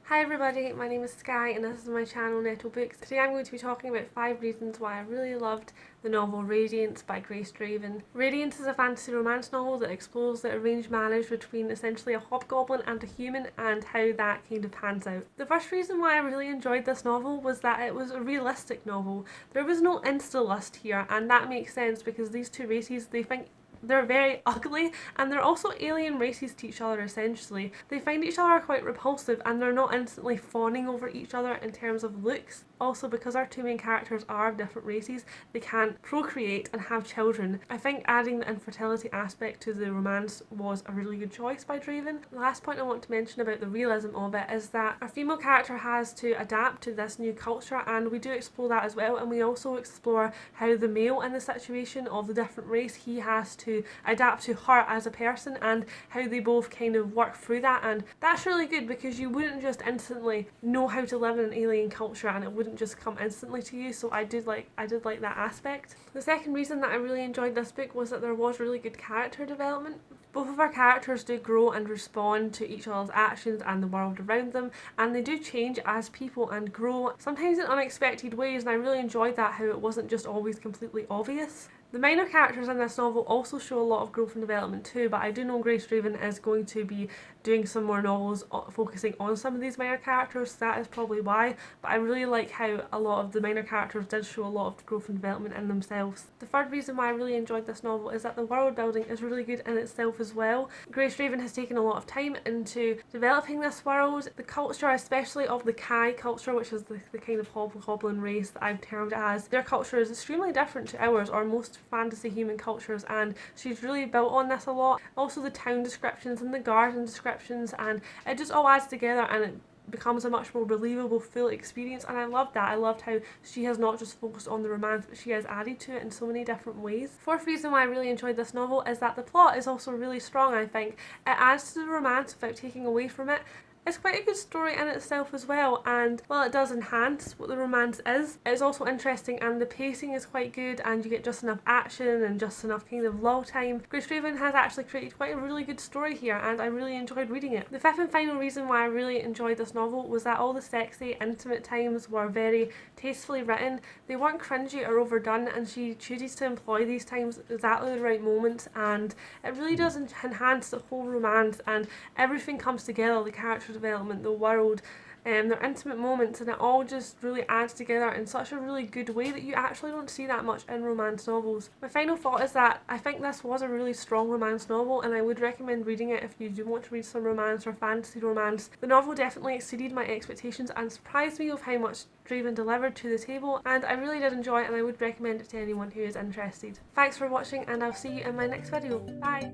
Hi everybody, my name is Sky and this is my channel Nettlebooks. Today I'm going to be talking about 5 reasons why I really loved the novel Radiance by Grace Draven. Radiance is a fantasy romance novel that explores the arranged marriage between essentially a hobgoblin and a human and how that kind of pans out. The first reason why I really enjoyed this novel was that it was a realistic novel. There was no insta-lust here, and that makes sense because these two races, they think they're very ugly and they're also alien races to each other essentially. They find each other quite repulsive and they're not instantly fawning over each other in terms of looks. Also, because our two main characters are of different races, they can't procreate and have children. I think adding the infertility aspect to the romance was a really good choice by Draven. The last point I want to mention about the realism of it is that our female character has to adapt to this new culture, and we do explore that as well, and we also explore how the male in the situation of the different race, he has to adapt to her as a person and how they both kind of work through that. And that's really good because you wouldn't just instantly know how to live in an alien culture and it wouldn't just come instantly to you, so I did like that aspect. The second reason that I really enjoyed this book was that there was really good character development. Both of our characters do grow and respond to each other's actions and the world around them, and they do change as people and grow, sometimes in unexpected ways, and I really enjoyed that, how it wasn't just always completely obvious. The minor characters in this novel also show a lot of growth and development too, but I do know Grace Draven is going to be doing some more novels focusing on some of these minor characters, so that is probably why, but I really like how a lot of the minor characters did show a lot of growth and development in themselves. The third reason why I really enjoyed this novel is that the world building is really good in itself as well. Grace Draven has taken a lot of time into developing this world. The culture, especially of the Kai culture, which is the kind of hobgoblin race that I've termed as, their culture is extremely different to ours, or most fantasy human cultures, and she's really built on this a lot. Also the town descriptions and the garden descriptions, and it just all adds together and it becomes a much more believable full experience, and I loved that. I loved how she has not just focused on the romance, but she has added to it in so many different ways. Fourth reason why I really enjoyed this novel is that the plot is also really strong. I think it adds to the romance without taking away from it. It's quite a good story in itself as well, and while it does enhance what the romance is, it's also interesting and the pacing is quite good and you get just enough action and just enough kind of lull time. Grace Draven has actually created quite a really good story here and I really enjoyed reading it. The fifth and final reason why I really enjoyed this novel was that all the sexy, intimate times were very tastefully written. They weren't cringy or overdone, and she chooses to employ these times exactly the right moments, and it really does enhance the whole romance and everything comes together. The character development, the world, their intimate moments, and it all just really adds together in such a really good way that you actually don't see that much in romance novels. My final thought is that I think this was a really strong romance novel and I would recommend reading it if you do want to read some romance or fantasy romance. The novel definitely exceeded my expectations and surprised me with how much Draven delivered to the table, and I really did enjoy it and I would recommend it to anyone who is interested. Thanks for watching and I'll see you in my next video. Bye!